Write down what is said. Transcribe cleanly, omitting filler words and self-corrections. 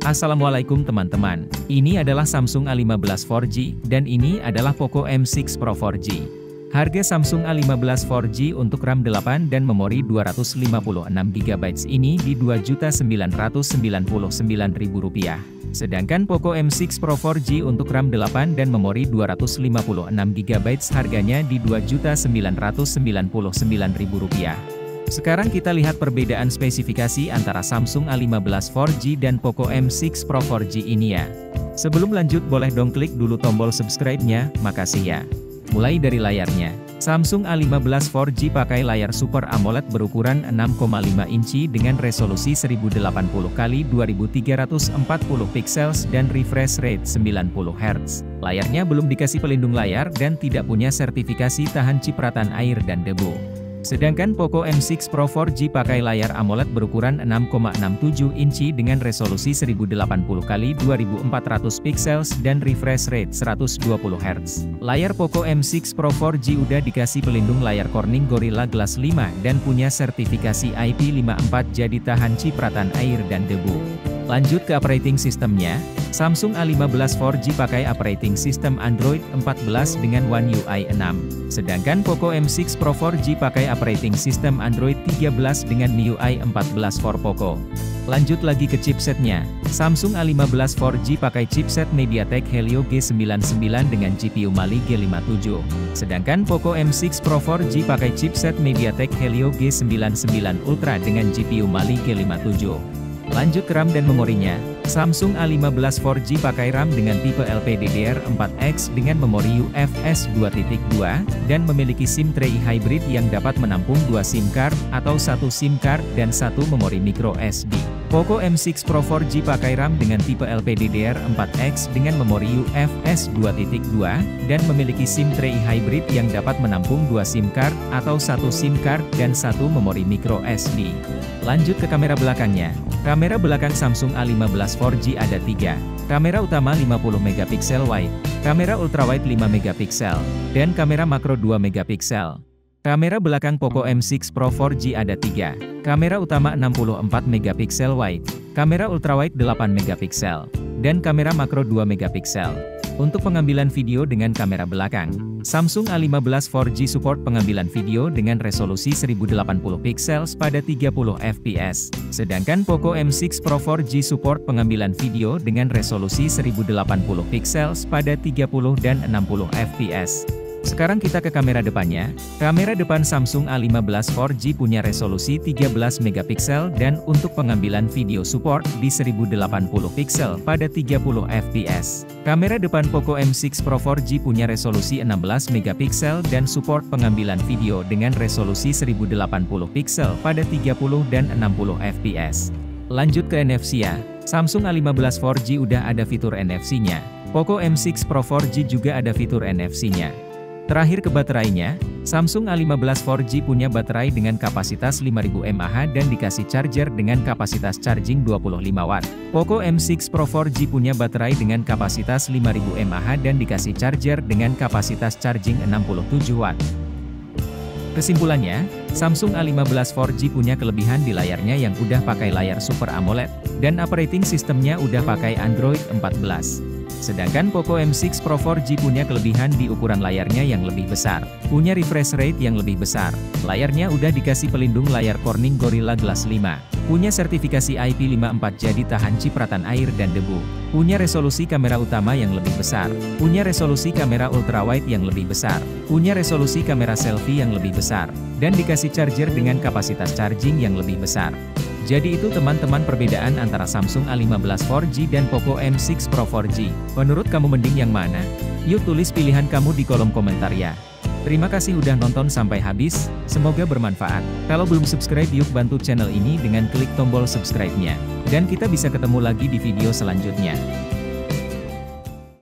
Assalamualaikum teman-teman, ini adalah Samsung A15 4G, dan ini adalah Poco M6 Pro 4G. Harga Samsung A15 4G untuk RAM 8 dan memori 256GB ini di Rp2.999.000. Sedangkan Poco M6 Pro 4G untuk RAM 8 dan memori 256GB harganya di Rp2.999.000. Sekarang kita lihat perbedaan spesifikasi antara Samsung A15 4G dan Poco M6 Pro 4G ini ya. Sebelum lanjut boleh dong klik dulu tombol subscribe-nya, makasih ya. Mulai dari layarnya, Samsung A15 4G pakai layar Super AMOLED berukuran 6,5 inci dengan resolusi 1080x2340 pixels dan refresh rate 90 Hz. Layarnya belum dikasih pelindung layar dan tidak punya sertifikasi tahan cipratan air dan debu. Sedangkan Poco M6 Pro 4G pakai layar AMOLED berukuran 6,67 inci dengan resolusi 1080x2400 pixels dan refresh rate 120 Hz. Layar Poco M6 Pro 4G udah dikasih pelindung layar Corning Gorilla Glass 5 dan punya sertifikasi IP54 jadi tahan cipratan air dan debu. Lanjut ke operating sistemnya, Samsung A15 4G pakai operating system Android 14 dengan One UI 6. Sedangkan Poco M6 Pro 4G pakai operating system Android 13 dengan MIUI 14 for Poco. Lanjut lagi ke chipsetnya, Samsung A15 4G pakai chipset MediaTek Helio G99 dengan GPU Mali G57. Sedangkan Poco M6 Pro 4G pakai chipset MediaTek Helio G99 Ultra dengan GPU Mali G57. Lanjut ke RAM dan memorinya, Samsung A15 4G pakai RAM dengan tipe LPDDR4X dengan memori UFS 2.2, dan memiliki SIM tray hybrid yang dapat menampung 2 SIM card, atau 1 SIM card dan 1 memori micro SD. Poco M6 Pro 4G pakai RAM dengan tipe LPDDR4X dengan memori UFS 2.2, dan memiliki SIM tray hybrid yang dapat menampung 2 SIM card, atau 1 SIM card dan 1 memori micro SD. Lanjut ke kamera belakangnya. Kamera belakang Samsung A15 4G ada 3. Kamera utama 50MP wide, kamera ultrawide 5MP, dan kamera makro 2MP. Kamera belakang Poco M6 Pro 4G ada 3. Kamera utama 64MP wide, kamera ultrawide 8MP, dan kamera makro 2MP. Untuk pengambilan video dengan kamera belakang, Samsung A15 4G support pengambilan video dengan resolusi 1080 pixels pada 30 fps. Sedangkan Poco M6 Pro 4G support pengambilan video dengan resolusi 1080 pixels pada 30 dan 60 fps. Sekarang kita ke kamera depannya. Kamera depan Samsung A15 4G punya resolusi 13MP dan untuk pengambilan video support di 1080 pixel pada 30 fps. Kamera depan Poco M6 Pro 4G punya resolusi 16MP dan support pengambilan video dengan resolusi 1080 pixel pada 30 dan 60 fps. Lanjut ke NFC ya. Samsung A15 4G udah ada fitur NFC-nya. Poco M6 Pro 4G juga ada fitur NFC-nya. Terakhir ke baterainya, Samsung A15 4G punya baterai dengan kapasitas 5000 mAh dan dikasih charger dengan kapasitas charging 25W. Poco M6 Pro 4G punya baterai dengan kapasitas 5000 mAh dan dikasih charger dengan kapasitas charging 67W. Kesimpulannya, Samsung A15 4G punya kelebihan di layarnya yang udah pakai layar Super AMOLED, dan operating sistemnya udah pakai Android 14. Sedangkan Poco M6 Pro 4G punya kelebihan di ukuran layarnya yang lebih besar, punya refresh rate yang lebih besar, layarnya udah dikasih pelindung layar Corning Gorilla Glass 5, punya sertifikasi IP54 jadi tahan cipratan air dan debu, punya resolusi kamera utama yang lebih besar, punya resolusi kamera ultrawide yang lebih besar, punya resolusi kamera selfie yang lebih besar, dan dikasih charger dengan kapasitas charging yang lebih besar. Jadi itu teman-teman perbedaan antara Samsung A15 4G dan Poco M6 Pro 4G. Menurut kamu mending yang mana? Yuk tulis pilihan kamu di kolom komentar ya. Terima kasih udah nonton sampai habis, semoga bermanfaat. Kalau belum subscribe yuk bantu channel ini dengan klik tombol subscribe-nya. Dan kita bisa ketemu lagi di video selanjutnya.